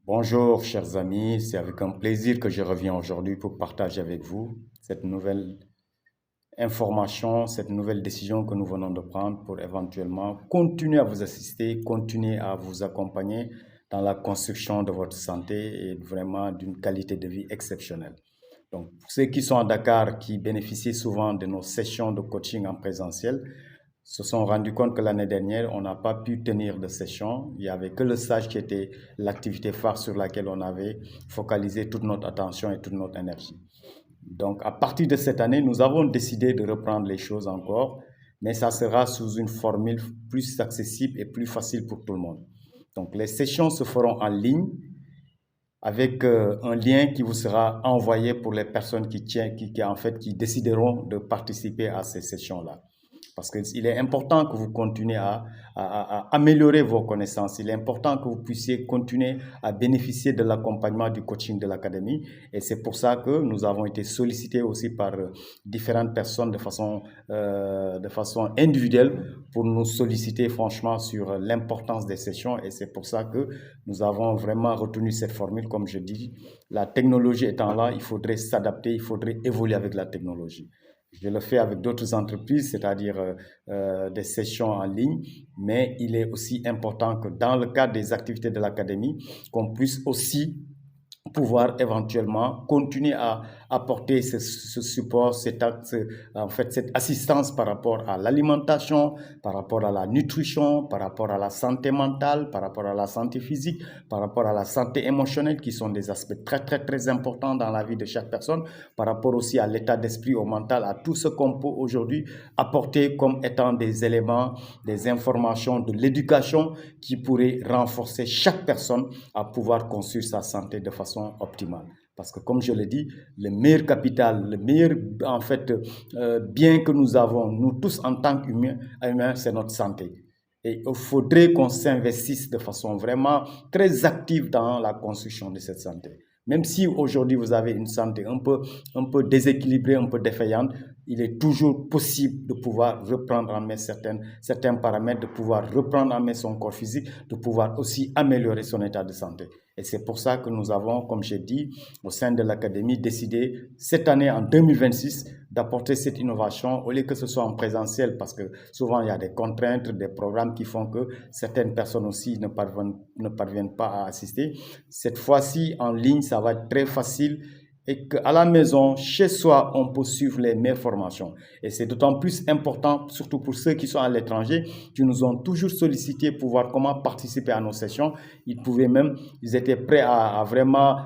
Bonjour chers amis, c'est avec un plaisir que je reviens aujourd'hui pour partager avec vous cette nouvelle information, cette nouvelle décision que nous venons de prendre pour éventuellement continuer à vous assister, continuer à vous accompagner dans la construction de votre santé et vraiment d'une qualité de vie exceptionnelle. Donc, pour ceux qui sont à Dakar, qui bénéficient souvent de nos sessions de coaching en présentiel, se sont rendus compte que l'année dernière, on n'a pas pu tenir de session. Il n'y avait que le stage qui était l'activité phare sur laquelle on avait focalisé toute notre attention et toute notre énergie. Donc, à partir de cette année, nous avons décidé de reprendre les choses encore, mais ça sera sous une formule plus accessible et plus facile pour tout le monde. Donc, les sessions se feront en ligne avec un lien qui vous sera envoyé pour les personnes qui décideront de participer à ces sessions-là. Parce qu'il est important que vous continuez à améliorer vos connaissances. Il est important que vous puissiez continuer à bénéficier de l'accompagnement du coaching de l'académie. Et c'est pour ça que nous avons été sollicités aussi par différentes personnes de façon individuelle pour nous solliciter franchement sur l'importance des sessions. Et c'est pour ça que nous avons vraiment retenu cette formule. Comme je dis, la technologie étant là, il faudrait s'adapter, il faudrait évoluer avec la technologie. Je le fais avec d'autres entreprises, c'est-à-dire des sessions en ligne, mais il est aussi important que dans le cadre des activités de l'académie, qu'on puisse aussi pouvoir éventuellement continuer à apporter ce support, cette assistance par rapport à l'alimentation, par rapport à la nutrition, par rapport à la santé mentale, par rapport à la santé physique, par rapport à la santé émotionnelle, qui sont des aspects très importants dans la vie de chaque personne, par rapport aussi à l'état d'esprit, au mental, à tout ce qu'on peut aujourd'hui apporter comme étant des éléments, des informations, de l'éducation qui pourraient renforcer chaque personne à pouvoir construire sa santé de façon optimale. Parce que comme je l'ai dit, le meilleur capital, le meilleur bien que nous avons, nous tous en tant qu'humains, c'est notre santé. Et il faudrait qu'on s'investisse de façon vraiment très active dans la construction de cette santé. Même si aujourd'hui vous avez une santé un peu déséquilibrée, un peu défaillante, il est toujours possible de pouvoir reprendre en main certains paramètres, de pouvoir reprendre en main son corps physique, de pouvoir aussi améliorer son état de santé. Et c'est pour ça que nous avons, comme j'ai dit, au sein de l'académie, décidé cette année, en 2026, d'apporter cette innovation, au lieu que ce soit en présentiel, parce que souvent il y a des contraintes, des programmes qui font que certaines personnes aussi ne parviennent pas à assister. Cette fois-ci, en ligne, ça va être très facile et qu'à la maison, chez soi, on peut suivre les meilleures formations. Et c'est d'autant plus important, surtout pour ceux qui sont à l'étranger, qui nous ont toujours sollicité pour voir comment participer à nos sessions. Ils étaient prêts à vraiment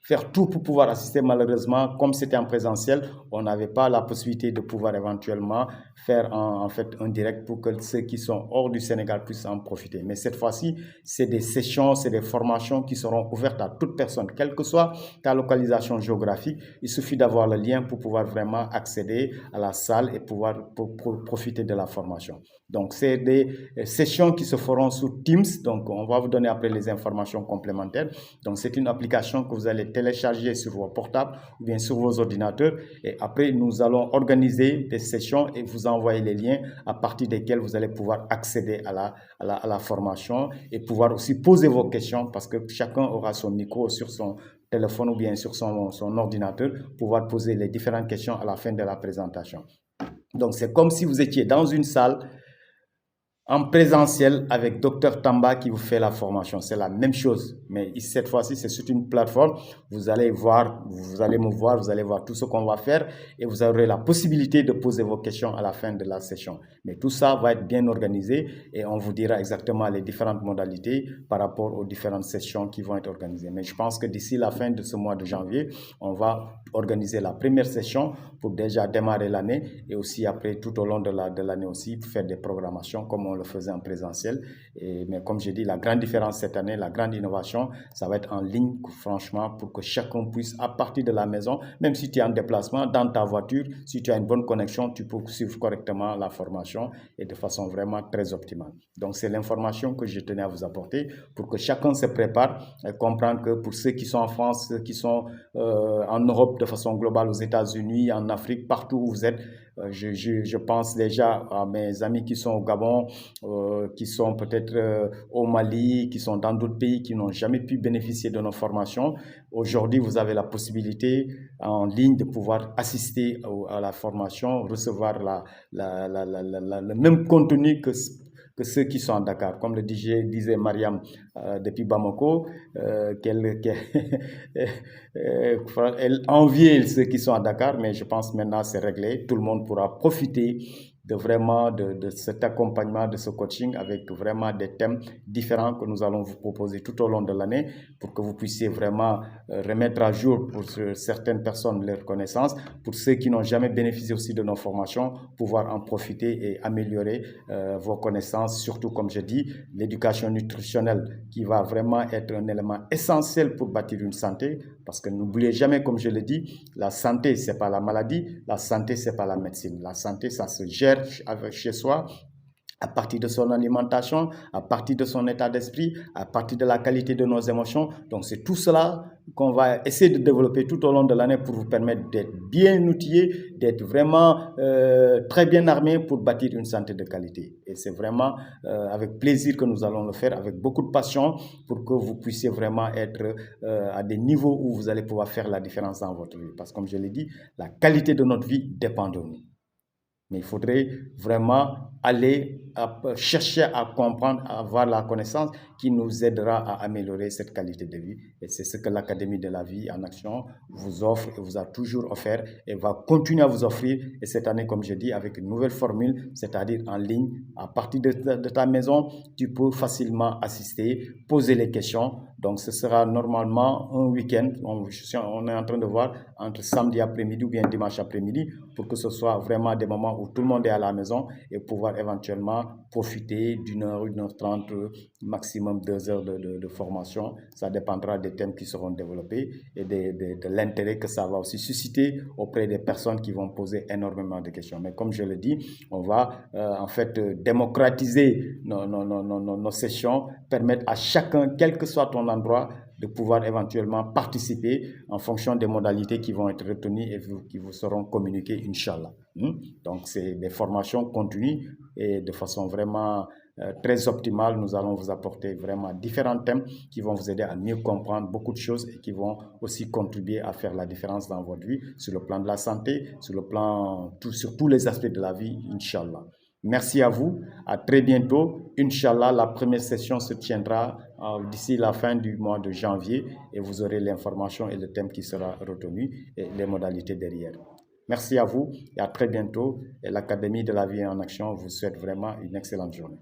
faire tout pour pouvoir assister. Malheureusement, comme c'était en présentiel, on n'avait pas la possibilité de pouvoir éventuellement faire en fait un direct pour que ceux qui sont hors du Sénégal puissent en profiter. Mais cette fois-ci, c'est des sessions, c'est des formations qui seront ouvertes à toute personne, quelle que soit ta localisation géographique. Il suffit d'avoir le lien pour pouvoir vraiment accéder à la salle et pouvoir pour profiter de la formation. Donc, c'est des sessions qui se feront sous Teams. Donc, on va vous donner après les informations complémentaires. Donc, c'est une application que vous allez télécharger sur vos portables ou bien sur vos ordinateurs. Et après, nous allons organiser des sessions et vous envoyer les liens à partir desquels vous allez pouvoir accéder à la formation et pouvoir aussi poser vos questions parce que chacun aura son micro sur son téléphone ou bien sur son ordinateur, pouvoir poser les différentes questions à la fin de la présentation. Donc, c'est comme si vous étiez dans une salle en présentiel avec Dr Tamba qui vous fait la formation. C'est la même chose, mais cette fois-ci, c'est sur une plateforme. Vous allez me voir, vous allez voir tout ce qu'on va faire et vous aurez la possibilité de poser vos questions à la fin de la session. Mais tout ça va être bien organisé et on vous dira exactement les différentes modalités par rapport aux différentes sessions qui vont être organisées. Mais je pense que d'ici la fin de ce mois de janvier, on va organiser la première session pour déjà démarrer l'année et aussi après tout au long de l'année aussi pour faire des programmations comme on le faisait en présentiel. Mais comme j'ai dit, la grande différence cette année, la grande innovation, ça va être en ligne, franchement, pour que chacun puisse, à partir de la maison, même si tu es en déplacement, dans ta voiture, si tu as une bonne connexion, tu peux suivre correctement la formation et de façon vraiment très optimale. Donc, c'est l'information que je tenais à vous apporter pour que chacun se prépare et comprendre que pour ceux qui sont en France, ceux qui sont en Europe de façon globale, aux États-Unis, en Afrique, partout où vous êtes, Je pense déjà à mes amis qui sont au Gabon, qui sont peut-être au Mali, qui sont dans d'autres pays qui n'ont jamais pu bénéficier de nos formations. Aujourd'hui, vous avez la possibilité en ligne de pouvoir assister à la formation, recevoir le même contenu que ceux qui sont à Dakar. Comme le disait Mariam depuis Bamako, elle enviait ceux qui sont à Dakar, mais je pense maintenant c'est réglé. Tout le monde pourra profiter de vraiment de cet accompagnement, de ce coaching avec vraiment des thèmes différents que nous allons vous proposer tout au long de l'année pour que vous puissiez vraiment remettre à jour pour certaines personnes leurs connaissances, pour ceux qui n'ont jamais bénéficié aussi de nos formations, pouvoir en profiter et améliorer vos connaissances, surtout comme je dis, l'éducation nutritionnelle qui va vraiment être un élément essentiel pour bâtir une santé, parce que n'oubliez jamais, comme je le dis, la santé, c'est pas la maladie, la santé, c'est pas la médecine. La santé, ça se gère chez soi, à partir de son alimentation, à partir de son état d'esprit, à partir de la qualité de nos émotions. Donc c'est tout cela qu'on va essayer de développer tout au long de l'année pour vous permettre d'être bien outillés, d'être vraiment très bien armés pour bâtir une santé de qualité. Et c'est vraiment avec plaisir que nous allons le faire, avec beaucoup de passion, pour que vous puissiez vraiment être à des niveaux où vous allez pouvoir faire la différence dans votre vie. Parce que comme je l'ai dit, la qualité de notre vie dépend de nous. Mais il faudrait vraiment aller chercher à comprendre, à avoir la connaissance qui nous aidera à améliorer cette qualité de vie. Et c'est ce que l'Académie de la vie en action vous offre et vous a toujours offert et va continuer à vous offrir. Et cette année, comme je dis, avec une nouvelle formule, c'est-à-dire en ligne, à partir de ta maison, tu peux facilement assister, poser les questions. Donc, ce sera normalement un week-end. On est en train de voir entre samedi après-midi ou bien dimanche après-midi pour que ce soit vraiment des moments où tout le monde est à la maison et pouvoir éventuellement profiter d'une heure, 1h30, maximum 2 heures de formation. Ça dépendra des thèmes qui seront développés et de l'intérêt que ça va aussi susciter auprès des personnes qui vont poser énormément de questions. Mais comme je le dis, on va en fait démocratiser nos sessions, permettre à chacun, quel que soit ton endroit, de pouvoir éventuellement participer en fonction des modalités qui vont être retenues et qui vous seront communiquées, Inch'Allah. Donc, c'est des formations continues et de façon vraiment très optimale. Nous allons vous apporter vraiment différents thèmes qui vont vous aider à mieux comprendre beaucoup de choses et qui vont aussi contribuer à faire la différence dans votre vie sur le plan de la santé, sur le plan, sur tous les aspects de la vie, Inch'Allah. Merci à vous, à très bientôt. Inch'Allah, la première session se tiendra d'ici la fin du mois de janvier et vous aurez l'information et le thème qui sera retenu et les modalités derrière. Merci à vous et à très bientôt. Et l'Académie de la vie en action vous souhaite vraiment une excellente journée.